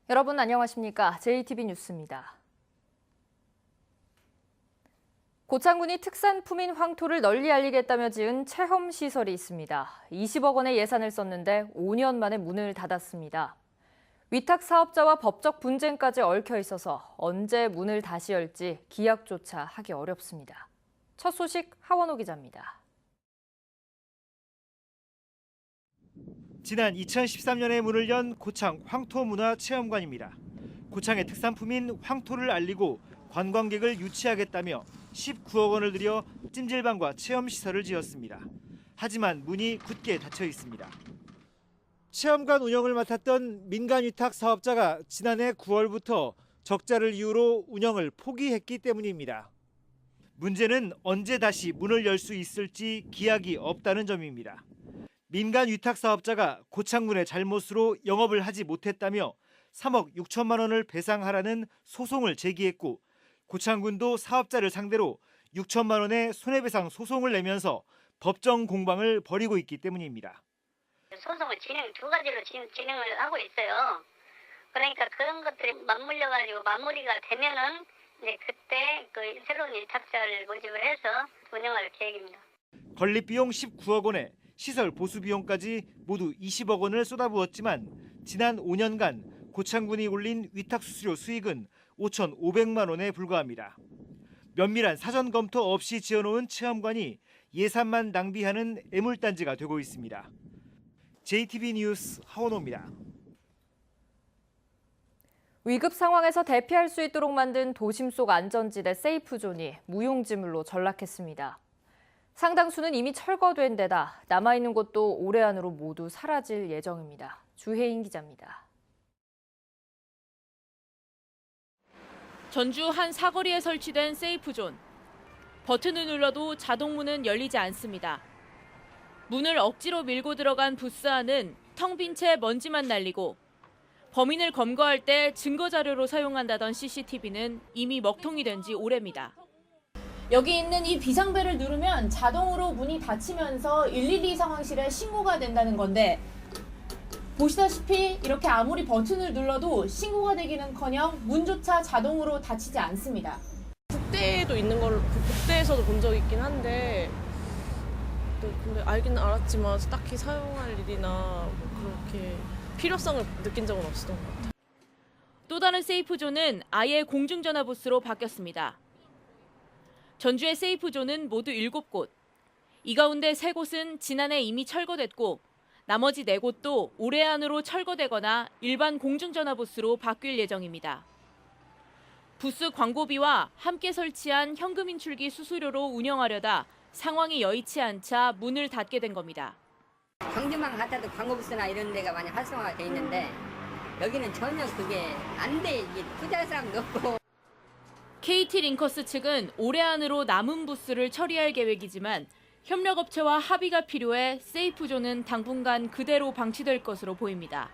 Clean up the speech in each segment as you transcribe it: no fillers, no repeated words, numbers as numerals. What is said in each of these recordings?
여러분 안녕하십니까? JTB 뉴스입니다. 고창군이 특산품인 황토를 널리 알리겠다며 지은 체험시설이 있습니다. 20억 원의 예산을 썼는데 5년 만에 문을 닫았습니다. 위탁 사업자와 법적 분쟁까지 얽혀 있어서 언제 문을 다시 열지 기약조차 하기 어렵습니다. 첫 소식 하원호 기자입니다. 지난 2013년에 문을 연 고창 황토문화체험관입니다. 고창의 특산품인 황토를 알리고 관광객을 유치하겠다며 19억 원을 들여 찜질방과 체험시설을 지었습니다. 하지만 문이 굳게 닫혀 있습니다. 체험관 운영을 맡았던 민간위탁 사업자가 지난해 9월부터 적자를 이유로 운영을 포기했기 때문입니다. 문제는 언제 다시 문을 열 수 있을지 기약이 없다는 점입니다. 민간 위탁 사업자가 고창군의 잘못으로 영업을 하지 못했다며 3억 6천만 원을 배상하라는 소송을 제기했고 고창군도 사업자를 상대로 6천만 원의 손해배상 소송을 내면서 법정 공방을 벌이고 있기 때문입니다. 소송을 두 가지로 진행을 하고 있어요. 그러니까 그런 것들이 맞물려가지고 마무리가 되면은 이제 그때 그 새로운 위탁자를 모집을 해서 운영할 계획입니다. 건립 비용 19억 원에 시설 보수 비용까지 모두 20억 원을 쏟아부었지만 지난 5년간 고창군이 올린 위탁 수수료 수익은 5,500만 원에 불과합니다. 면밀한 사전 검토 없이 지어놓은 체험관이 예산만 낭비하는 애물단지가 되고 있습니다. JTB 뉴스 하원호입니다. 위급 상황에서 대피할 수 있도록 만든 도심 속 안전지대 세이프존이 무용지물로 전락했습니다. 상당수는 이미 철거된 데다 남아있는 곳도 올해 안으로 모두 사라질 예정입니다. 주혜인 기자입니다. 전주 한 사거리에 설치된 세이프존. 버튼을 눌러도 자동문은 열리지 않습니다. 문을 억지로 밀고 들어간 부스 안은 텅 빈 채 먼지만 날리고 범인을 검거할 때 증거 자료로 사용한다던 CCTV는 이미 먹통이 된 지 오래입니다. 여기 있는 이 비상벨을 누르면 자동으로 문이 닫히면서 112 상황실에 신고가 된다는 건데 보시다시피 이렇게 아무리 버튼을 눌러도 신고가 되기는커녕 문조차 자동으로 닫히지 않습니다. 국대에도 있는 걸 국대에서도 본 적이 있긴 한데 근데 알기는 알았지만 딱히 사용할 일이나 그렇게 필요성을 느낀 적은 없었던 것 같아요. 또 다른 세이프존은 아예 공중전화 부스로 바뀌었습니다. 전주의 세이프존은 모두 7곳. 이 가운데 3곳은 지난해 이미 철거됐고 나머지 4곳도 올해 안으로 철거되거나 일반 공중전화 부스로 바뀔 예정입니다. 부스 광고비와 함께 설치한 현금 인출기 수수료로 운영하려다 상황이 여의치 않자 문을 닫게 된 겁니다. 경주만 같아도 광고부스나 이런 데가 많이 활성화가 돼 있는데 여기는 전혀 그게 안 돼. 이게 투자할 사람도 없고. KT 링커스 측은 올해 안으로 남은 부스를 처리할 계획이지만 협력업체와 합의가 필요해 세이프존은 당분간 그대로 방치될 것으로 보입니다.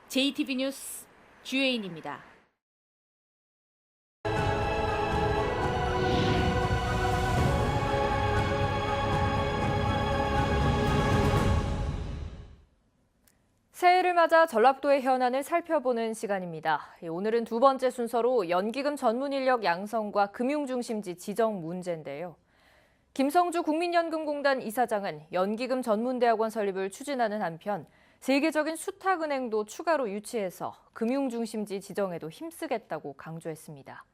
JTB 뉴스 주혜인입니다. 새해를 맞아 전라도의 현안을 살펴보는 시간입니다. 오늘은 두 번째 순서로 연기금 전문 인력 양성과 금융중심지 지정 문제인데요. 김성주 국민연금공단 이사장은 연기금 전문대학원 설립을 추진하는 한편 세계적인 수탁은행도 추가로 유치해서 금융중심지 지정에도 힘쓰겠다고 강조했습니다.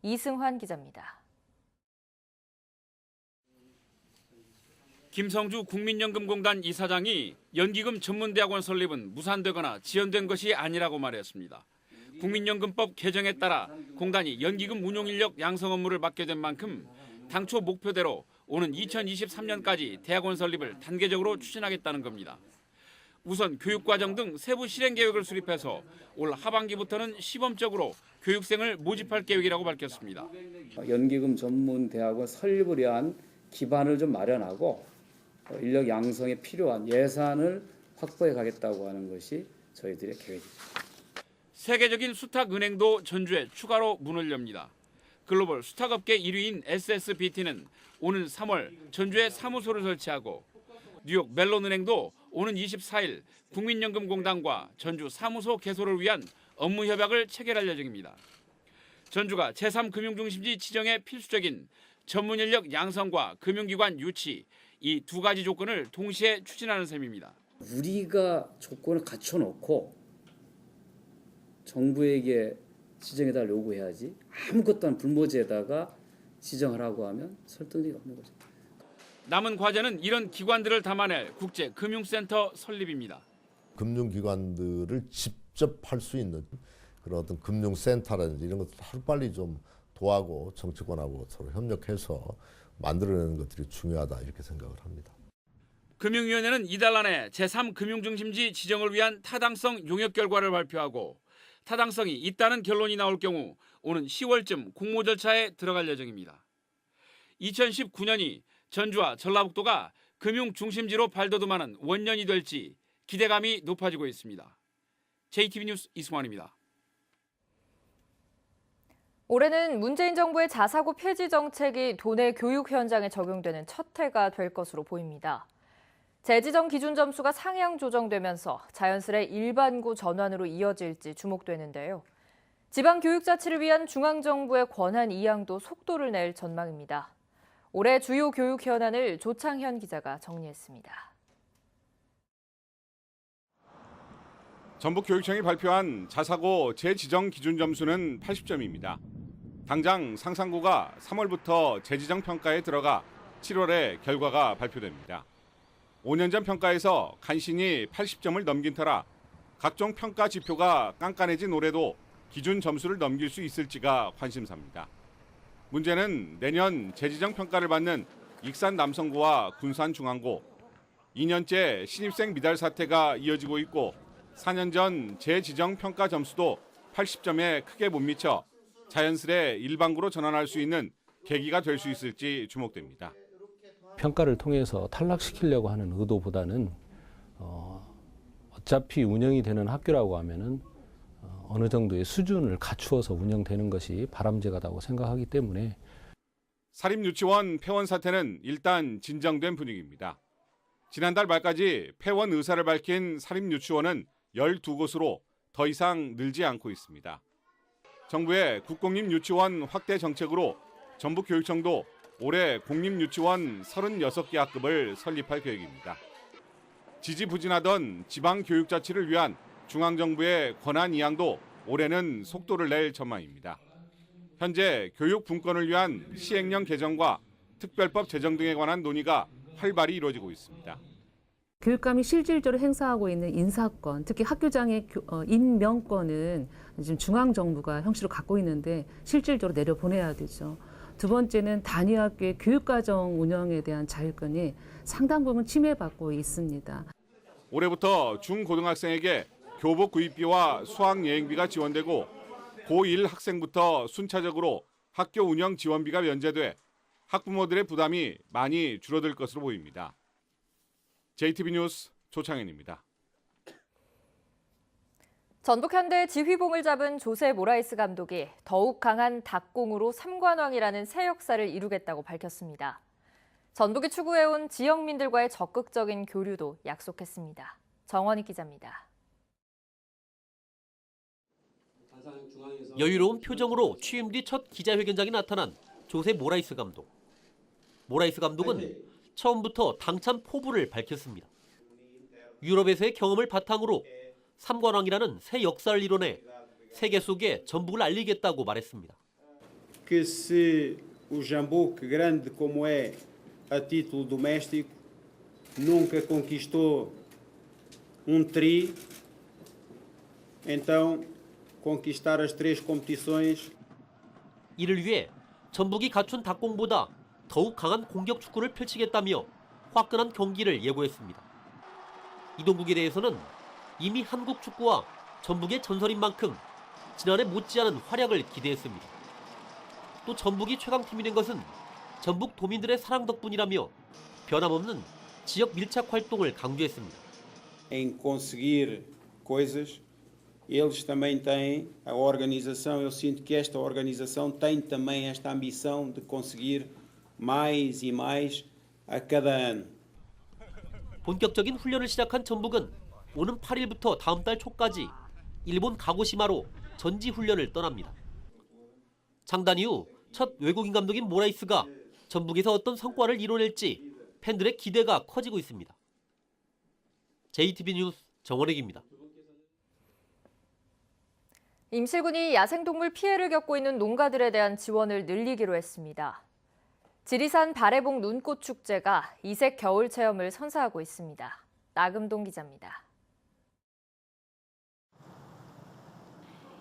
이승환 기자입니다. 김성주 국민연금공단 이사장이 연기금 전문대학원 설립은 무산되거나 지연된 것이 아니라고 말했습니다. 국민연금법 개정에 따라 공단이 연기금 운용인력 양성 업무를 맡게 된 만큼 당초 목표대로 오는 2023년까지 대학원 설립을 단계적으로 추진하겠다는 겁니다. 우선 교육과정 등 세부 실행 계획을 수립해서 올 하반기부터는 시범적으로 교육생을 모집할 계획이라고 밝혔습니다. 연기금 전문대학원 설립을 위한 기반을 좀 마련하고 인력 양성에 필요한 예산을 확보해 가겠다고 하는 것이 저희들의 계획입니다. 세계적인 수탁은행도 전주에 추가로 문을 엽니다. 글로벌 수탁업계 1위인 SSBT는 오는 3월 전주에 사무소를 설치하고 뉴욕 멜론은행도 오는 24일 국민연금공단과 전주 사무소 개소를 위한 업무 협약을 체결할 예정입니다. 전주가 제3금융중심지 지정에 필수적인 전문 인력 양성과 금융기관 유치 이 두 가지 조건을 동시에 추진하는 셈입니다. 우리가 조건을 갖춰놓고 정부에게 지정해달라 요구해야지 아무것도 안 불모지에다가 지정하라고 하면 설득력이 없는 거죠. 남은 과제는 이런 기관들을 담아낼 국제금융센터 설립입니다. 금융기관들을 직접 할 수 있는 그런 어떤 금융센터라든지 이런 것들 하루빨리 좀 도하고 정치권하고 서로 협력해서 만들어내는 것들이 중요하다 이렇게 생각을 합니다. 금융위원회는 이달 안에 제3금융중심지 지정을 위한 타당성 용역 결과를 발표하고 타당성이 있다는 결론이 나올 경우 오는 10월쯤 공모 절차에 들어갈 예정입니다. 2019년이 전주와 전라북도가 금융중심지로 발돋움하는 원년이 될지 기대감이 높아지고 있습니다. JTB 뉴스 이승환입니다. 올해는 문재인 정부의 자사고 폐지 정책이 도내 교육 현장에 적용되는 첫 해가 될 것으로 보입니다. 재지정 기준 점수가 상향 조정되면서 자연스레 일반고 전환으로 이어질지 주목되는데요. 지방교육자치를 위한 중앙정부의 권한 이양도 속도를 낼 전망입니다. 올해 주요 교육 현안을 조창현 기자가 정리했습니다. 전북교육청이 발표한 자사고 재지정 기준 점수는 80점입니다. 당장 상상고가 3월부터 재지정 평가에 들어가 7월에 결과가 발표됩니다. 5년 전 평가에서 간신히 80점을 넘긴 터라 각종 평가 지표가 깐깐해진 올해도 기준 점수를 넘길 수 있을지가 관심사입니다. 문제는 내년 재지정 평가를 받는 익산 남성고와 군산 중앙고, 2년째 신입생 미달 사태가 이어지고 있고 4년 전 재지정 평가 점수도 80점에 크게 못 미쳐 자연스레 일반고로 전환할 수 있는 계기가 될 수 있을지 주목됩니다. 평가를 통해서 탈락시키려고 하는 의도보다는 어차피 운영이 되는 학교라고 하면은 어느 정도의 수준을 갖추어서 운영되는 것이 바람직하다고 생각하기 때문에 사립유치원 폐원 사태는 일단 진정된 분위기입니다. 지난달 말까지 폐원 의사를 밝힌 사립유치원은 12곳으로 더 이상 늘지 않고 있습니다. 정부의 국공립유치원 확대 정책으로 전북교육청도 올해 공립유치원 36개 학급을 설립할 계획입니다. 지지부진하던 지방교육자치를 위한 중앙정부의 권한 이양도 올해는 속도를 낼 전망입니다. 현재 교육 분권을 위한 시행령 개정과 특별법 제정 등에 관한 논의가 활발히 이루어지고 있습니다. 교육감이 실질적으로 행사하고 있는 인사권, 특히 학교장의 임명권은 지금 중앙정부가 형식으로 갖고 있는데 실질적으로 내려보내야 되죠. 두 번째는 단위 학교의 교육과정 운영에 대한 자율권이 상당 부분 침해받고 있습니다. 올해부터 중고등학생에게 교복 구입비와 수학 여행비가 지원되고 고1 학생부터 순차적으로 학교 운영 지원비가 면제돼 학부모들의 부담이 많이 줄어들 것으로 보입니다. JTB 뉴스 조창현입니다. 전북현대 지휘봉을 잡은 조세 모라이스 감독이 더욱 강한 닭공으로 삼관왕이라는 새 역사를 이루겠다고 밝혔습니다. 전북이 추구해온 지역민들과의 적극적인 교류도 약속했습니다. 정원희 기자입니다. 여유로운 표정으로 취임 뒤 첫 기자회견장에 나타난 조세 모라이스 감독. 모라이스 감독은 처음부터 당찬 포부를 밝혔습니다. 유럽에서의 경험을 바탕으로 삼관왕이라는 새 역사를 이뤄내 세계 속에 전북을 알리겠다고 말했습니다. Que se o Jambuque, grande como é a título doméstico, nunca conquistou tri, então conquistar as três competições. 이를 위해 전북이 갖춘 닭공보다 더욱 강한 공격 축구를 펼치겠다며 화끈한 경기를 예고했습니다. 이동국에 대해서는 이미 한국 축구와 전북의 전설인 만큼 지난해 못지않은 활약을 기대했습니다. 또 전북이 최강팀이 된 것은 전북 도민들의 사랑 덕분이라며 변함없는 지역 밀착 활동을 강조했습니다. Em conseguir coisas, eles também têm a organização. Eu sinto que esta organização tem também esta ambição de conseguir mais e mais a cada ano. 본격적인 훈련을 시작한 전북은 오는 8일부터 다음 달 초까지 일본 가고시마로 전지 훈련을 떠납니다. 창단 이후 첫 외국인 감독인 모라이스가 전북에서 어떤 성과를 이뤄낼지 팬들의 기대가 커지고 있습니다. JTB 뉴스 정원익입니다. 임실군이 야생동물 피해를 겪고 있는 농가들에 대한 지원을 늘리기로 했습니다. 지리산 바래봉 눈꽃축제가 이색 겨울 체험을 선사하고 있습니다. 나금동 기자입니다.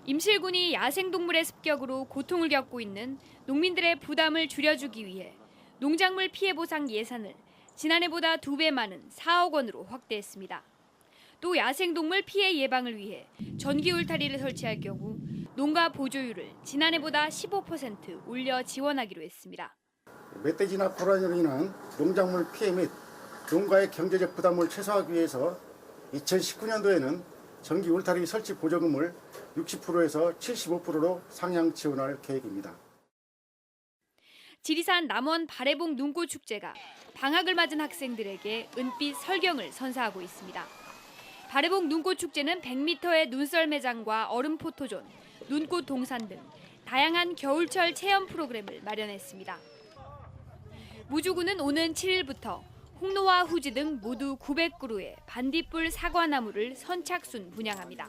임실군이 야생동물의 습격으로 고통을 겪고 있는 농민들의 부담을 줄여주기 위해 농작물 피해 보상 예산을 지난해보다 2배 많은 4억 원으로 확대했습니다. 또 야생동물 피해 예방을 위해 전기 울타리를 설치할 경우 농가 보조율을 지난해보다 15% 올려 지원하기로 했습니다. 멧돼지나 고라니로 인한 농작물 피해 및 농가의 경제적 부담을 최소화하기 위해서 2019년도에는 전기 울타리 설치 보조금을 60%에서 75%로 상향 지원할 계획입니다. 지리산 남원 바래봉 눈꽃축제가 방학을 맞은 학생들에게 은빛 설경을 선사하고 있습니다. 바래봉 눈꽃축제는 100m의 눈썰 매장과 얼음 포토존, 눈꽃 동산 등 다양한 겨울철 체험 프로그램을 마련했습니다. 무주군은 오는 7일부터 홍로와 후지 등 모두 900그루의 반딧불 사과나무를 선착순 분양합니다.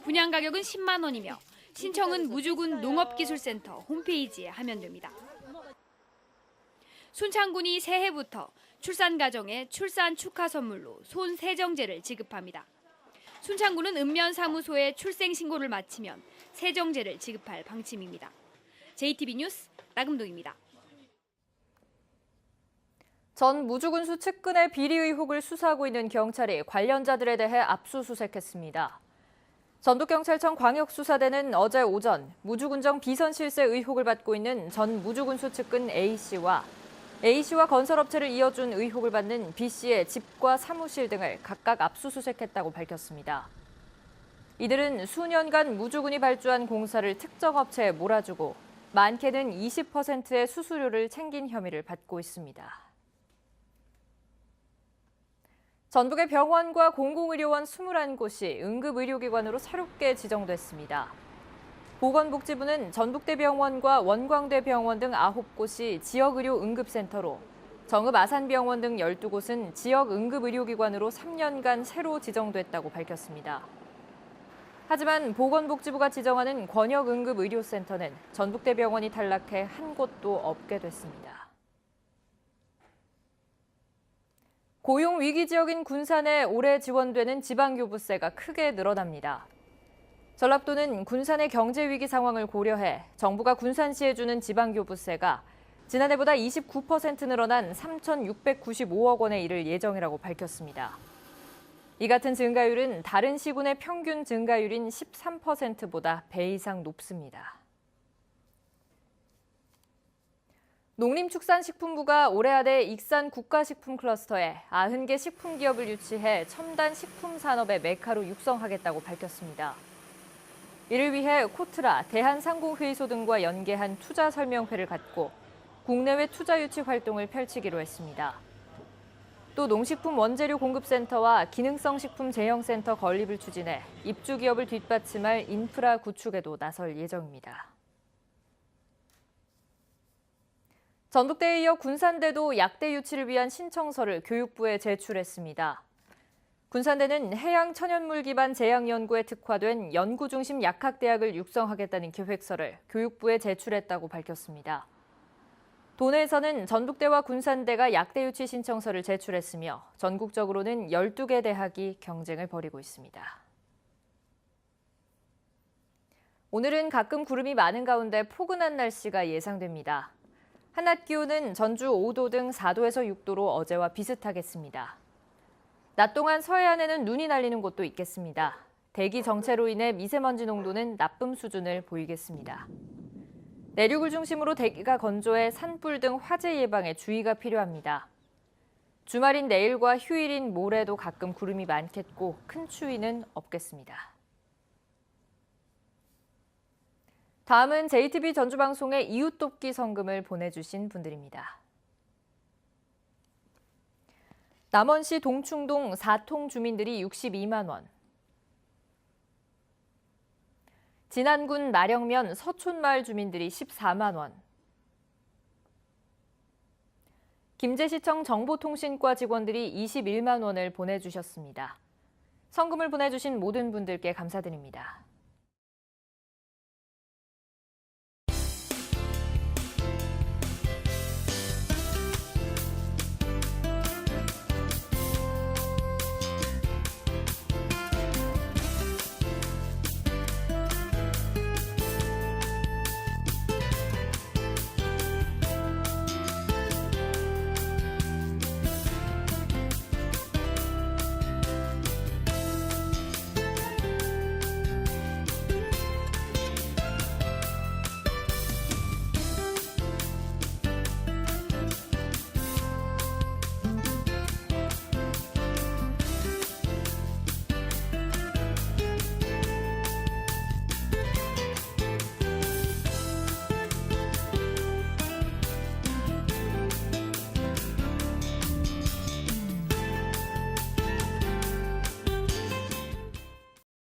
분양 가격은 10만 원이며 신청은 무주군 농업기술센터 홈페이지에 하면 됩니다. 순창군이 새해부터 출산 가정에 출산 축하 선물로 손 세정제를 지급합니다. 순창군은 읍면사무소에 출생 신고를 마치면 세정제를 지급할 방침입니다. JTB 뉴스 나금동입니다. 전 무주군수 측근의 비리 의혹을 수사하고 있는 경찰이 관련자들에 대해 압수수색했습니다. 전북경찰청 광역수사대는 어제 오전 무주군정 비선실세 의혹을 받고 있는 전 무주군수 측근 A씨와 건설업체를 이어준 의혹을 받는 B씨의 집과 사무실 등을 각각 압수수색했다고 밝혔습니다. 이들은 수년간 무주군이 발주한 공사를 특정 업체에 몰아주고 많게는 20%의 수수료를 챙긴 혐의를 받고 있습니다. 전북의 병원과 공공의료원 21곳이 응급의료기관으로 새롭게 지정됐습니다. 보건복지부는 전북대병원과 원광대병원 등 9곳이 지역의료응급센터로 정읍아산병원 등 12곳은 지역응급의료기관으로 3년간 새로 지정됐다고 밝혔습니다. 하지만 보건복지부가 지정하는 권역응급의료센터는 전북대병원이 탈락해 한 곳도 없게 됐습니다. 고용 위기 지역인 군산에 올해 지원되는 지방교부세가 크게 늘어납니다. 전라도는 군산의 경제 위기 상황을 고려해 정부가 군산시에 주는 지방교부세가 지난해보다 29% 늘어난 3,695억 원에 이를 예정이라고 밝혔습니다. 이 같은 증가율은 다른 시군의 평균 증가율인 13%보다 배 이상 높습니다. 농림축산식품부가 올해 안에 익산 국가식품 클러스터에 90개 식품기업을 유치해 첨단 식품 산업의 메카로 육성하겠다고 밝혔습니다. 이를 위해 코트라, 대한상공회의소 등과 연계한 투자 설명회를 갖고 국내외 투자 유치 활동을 펼치기로 했습니다. 또 농식품 원재료 공급센터와 기능성 식품 제형센터 건립을 추진해 입주 기업을 뒷받침할 인프라 구축에도 나설 예정입니다. 전북대에 이어 군산대도 약대 유치를 위한 신청서를 교육부에 제출했습니다. 군산대는 해양 천연물 기반 제약 연구에 특화된 연구 중심 약학대학을 육성하겠다는 계획서를 교육부에 제출했다고 밝혔습니다. 도내에서는 전북대와 군산대가 약대 유치 신청서를 제출했으며 전국적으로는 12개 대학이 경쟁을 벌이고 있습니다. 오늘은 가끔 구름이 많은 가운데 포근한 날씨가 예상됩니다. 한낮 기온은 전주 5도 등 4도에서 6도로 어제와 비슷하겠습니다. 낮 동안 서해안에는 눈이 날리는 곳도 있겠습니다. 대기 정체로 인해 미세먼지 농도는 나쁨 수준을 보이겠습니다. 내륙을 중심으로 대기가 건조해 산불 등 화재 예방에 주의가 필요합니다. 주말인 내일과 휴일인 모레도 가끔 구름이 많겠고 큰 추위는 없겠습니다. 다음은 JTB 전주방송에 이웃 돕기 성금을 보내주신 분들입니다. 남원시 동충동 4통 주민들이 62만 원, 진안군 나령면 서촌마을 주민들이 14만 원. 김제시청 정보통신과 직원들이 21만 원을 보내주셨습니다. 성금을 보내주신 모든 분들께 감사드립니다.